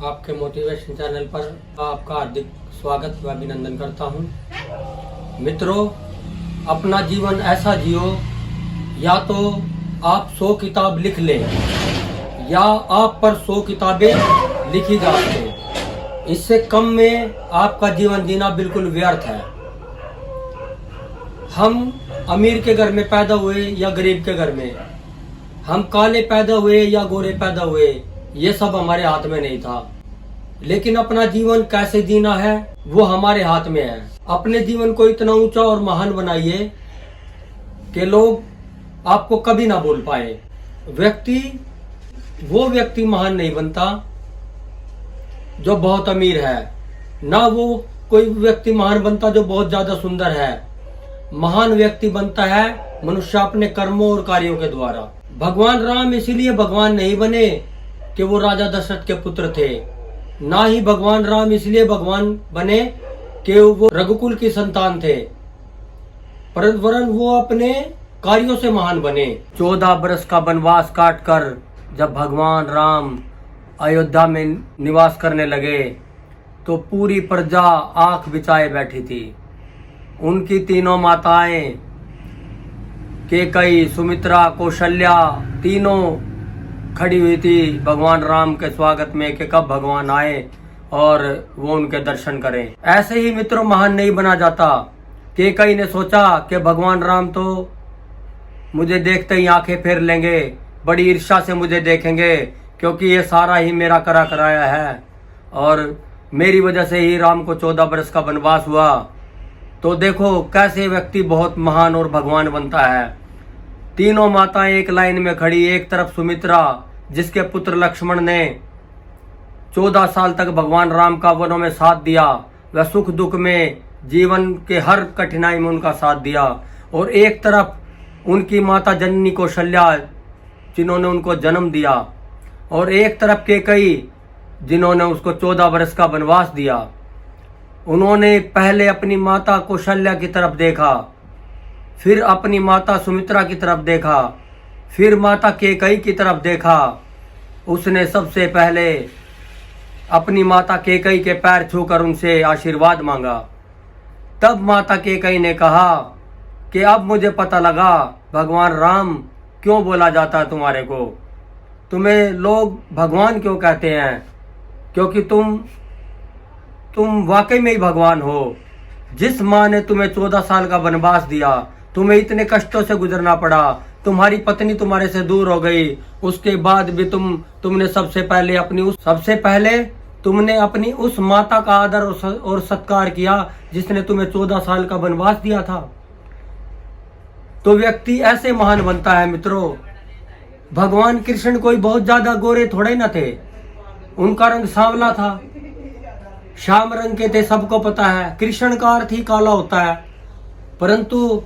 आपके motivation channel पर आपका हार्दिक स्वागत व अभिनंदन करता हूं। मित्रों, अपना जीवन ऐसा जियो, या तो आप 100 किताब लिख लें या आप पर 100 किताबें लिखी जा सकें। इससे कम में आपका जीवन जीना बिल्कुल व्यर्थ है। हम अमीर के घर में पैदा हुए या गरीब के घर में, हम काले पैदा हुए या गोरे पैदा हुए, ये सब हमारे हाथ में नहीं था। लेकिन अपना जीवन कैसे जीना है वो हमारे हाथ में है। अपने जीवन को इतना ऊंचा और महान बनाइए कि लोग आपको कभी ना भूल पाए। वो व्यक्ति महान नहीं बनता जो बहुत अमीर है, ना वो कोई व्यक्ति महान बनता जो बहुत ज्यादा सुंदर है। महान व्यक्ति बनता है मनुष्य अपने कर्मों और कार्यों के द्वारा। भगवान राम इसीलिए भगवान नहीं बने कि वो राजा दशरथ के पुत्र थे, ना ही भगवान राम इसलिए भगवान बने कि वो रघुकुल की संतान थे, वरन वो अपने कार्यों से महान बने। 14 बरस का वनवास काटकर जब भगवान राम अयोध्या में निवास करने लगे तो पूरी प्रजा आंख बिछाए बैठी थी। उनकी तीनों माताएं कैकेयी, सुमित्रा, कौशल्या, तीनों खड़ी हुई थी भगवान राम के स्वागत में कि कब भगवान आए और वो उनके दर्शन करें। ऐसे ही मित्रों, महान नहीं बना जाता। कैकेयी ने सोचा कि भगवान राम तो मुझे देखते ही आंखें फेर लेंगे, बड़ी ईर्ष्या से मुझे देखेंगे, क्योंकि ये सारा ही मेरा करा कराया है और मेरी वजह से ही राम को 14 बरस का वनवास हुआ। तो देखो कैसे व्यक्ति बहुत महान और भगवान बनता है। तीनों माताएं एक लाइन में खड़ी, एक तरफ सुमित्रा जिसके पुत्र लक्ष्मण ने 14 साल तक भगवान राम का वनों में साथ दिया, वह सुख दुख में जीवन के हर कठिनाई में उनका साथ दिया, और एक तरफ उनकी माता जननी कौशल्या जिन्होंने उनको जन्म दिया, और एक तरफ कैकेयी जिन्होंने उसको 14 बरस का वनवास दिया। उन्होंने पहले अपनी माता कौशल्या की तरफ देखा, फिर अपनी माता सुमित्रा की तरफ देखा, फिर माता कैकेयी की तरफ देखा। उसने सबसे पहले अपनी माता कैकेयी के पैर छूकर उनसे आशीर्वाद मांगा। तब माता कैकेयी ने कहा कि अब मुझे पता लगा भगवान राम क्यों बोला जाता है तुम्हारे को। तुम्हें लोग भगवान क्यों कहते हैं, क्योंकि तुम वाकई में ही भगवान हो। जिस माँ ने तुम्हें 14 साल का वनवास दिया, तुम्हें इतने कष्टों से गुजरना पड़ा, तुम्हारी पत्नी तुम्हारे से दूर हो गई, उसके बाद भी तुमने सबसे पहले तुमने अपनी उस माता का आदर और सत्कार किया जिसने तुम्हें 14 साल का वनवास दिया था। तो व्यक्ति ऐसे महान बनता है। मित्रों, भगवान कृष्ण कोई बहुत ज्यादा गोरे थोड़े न थे, उनका रंग सांवला था, श्याम रंग के थे, सबको पता है। कृष्ण का अर्थ ही काला होता है, परंतु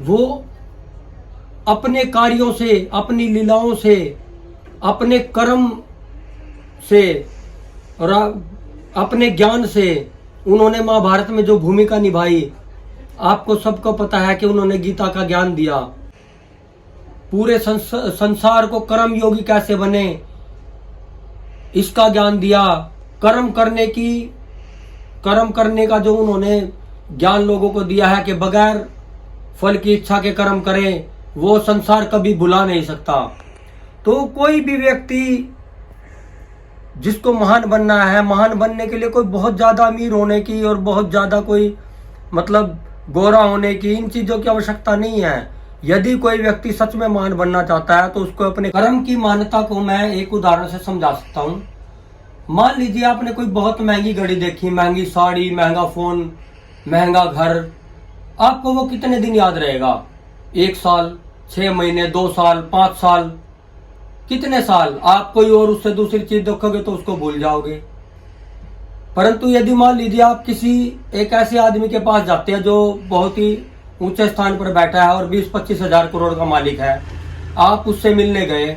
वो अपने कार्यों से, अपनी लीलाओं से, अपने कर्म से और अपने ज्ञान से उन्होंने महाभारत में जो भूमिका निभाई, आपको सबको पता है कि उन्होंने गीता का ज्ञान दिया। पूरे संसार को कर्म योगी कैसे बने इसका ज्ञान दिया। कर्म करने का जो उन्होंने ज्ञान लोगों को दिया है कि बगैर फल की इच्छा के कर्म करें, वो संसार कभी भुला नहीं सकता। तो कोई भी व्यक्ति जिसको महान बनना है, महान बनने के लिए कोई बहुत ज्यादा अमीर होने की और बहुत ज्यादा कोई गोरा होने की, इन चीजों की आवश्यकता नहीं है। यदि कोई व्यक्ति सच में महान बनना चाहता है तो उसको अपने कर्म की मान्यता को मैं एक उदाहरण से समझा सकता हूँ। मान लीजिए आपने कोई बहुत महंगी घड़ी देखी, महंगी साड़ी, महंगा फोन, महंगा घर, आपको वो कितने दिन याद रहेगा? 1 साल, 6 महीने, 2 साल, 5 साल, कितने साल? आप कोई और उससे दूसरी चीज देखोगे तो उसको भूल जाओगे। परंतु यदि मान लीजिए आप किसी एक ऐसे आदमी के पास जाते हैं जो बहुत ही ऊंचे स्थान पर बैठा है और 20-25 हजार करोड़ का मालिक है, आप उससे मिलने गए,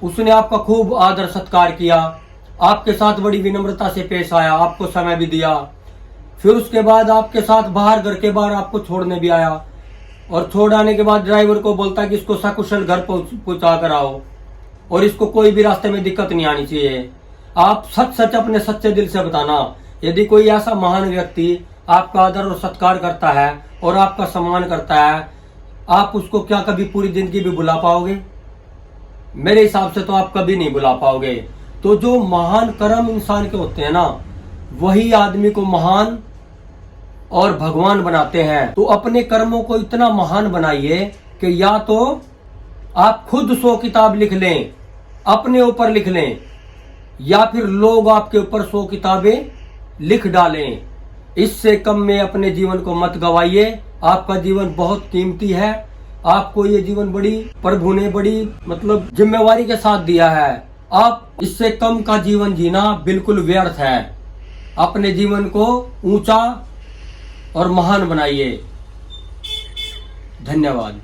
उसने आपका खूब आदर सत्कार किया, आपके साथ बड़ी विनम्रता से पेश आया, आपको समय भी दिया, फिर उसके बाद आपके साथ बाहर, घर के बाहर आपको छोड़ने भी आया, और छोड़ आने के बाद ड्राइवर को बोलता कि इसको सकुशल घर पहुंचा कर आओ। और इसको कोई भी रास्ते में दिक्कत नहीं आनी चाहिए। आप सच सच अपने सच्चे दिल से बताना। यदि कोई ऐसा महान व्यक्ति आपका आदर और सत्कार करता है और आपका सम्मान करता है, आप उसको क्या कभी पूरी जिंदगी भी भुला पाओगे? मेरे हिसाब से तो आप कभी नहीं भुला पाओगे। तो जो महान कर्म इंसान के होते हैं ना, वही आदमी को महान और भगवान बनाते हैं। तो अपने कर्मों को इतना महान बनाइए कि या तो आप खुद 100 किताब लिख लें, अपने ऊपर लिख लें, या फिर लोग आपके ऊपर 100 किताबें लिख डालें। इससे कम में अपने जीवन को मत गवाइए। आपका जीवन बहुत कीमती है। आपको ये जीवन बड़ी प्रभु ने बड़ी जिम्मेवारी के साथ दिया है। आप इससे कम का जीवन जीना बिल्कुल व्यर्थ है। अपने जीवन को ऊंचा और महान बनाइए। धन्यवाद।